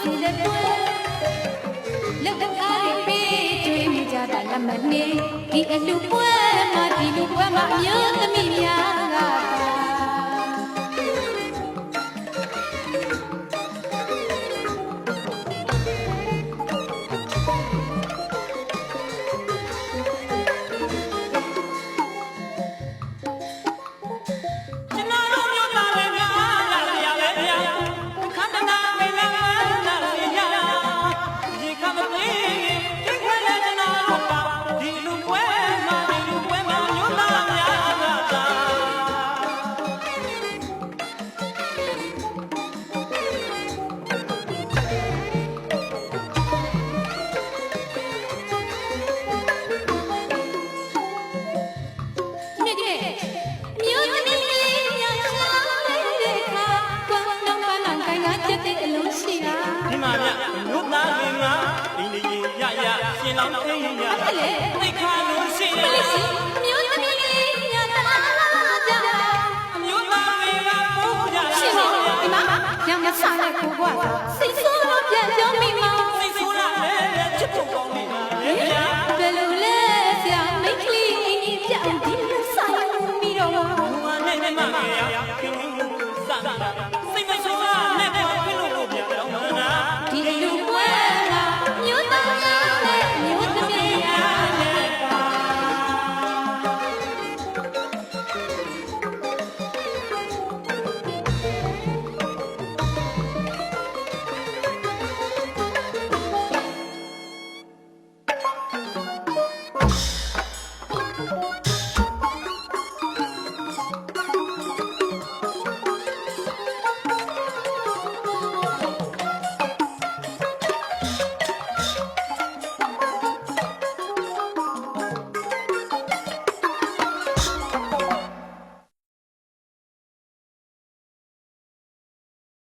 စီတဲ့လက်ကားလေးပေးကျွေးမိကြတာလက်မနေဒီအလူပွဲမှာဒီလူပွဲမှာအမျိုးသမီးများကစားလိုက်ကိုကွာစိတ်ဆိုးတော့ပြန်ပြောမိမစိတ်ဆိုးလာတယ်ချစ်ဖို့ကောင်းနေတာဘယ်လိုလဲဆရာမိတ်ကလေးပြောင်းဒီစားလိုက်မိတော့ဘာနဲ့မမရခင်စားစိတ်မဆိုးလာနဲ့ခွင့်လို့ပြန်တော့နာဒီလူပွဲလာမျိုးသားနဲ့မျိုးသမီးအားနဲ့ပါ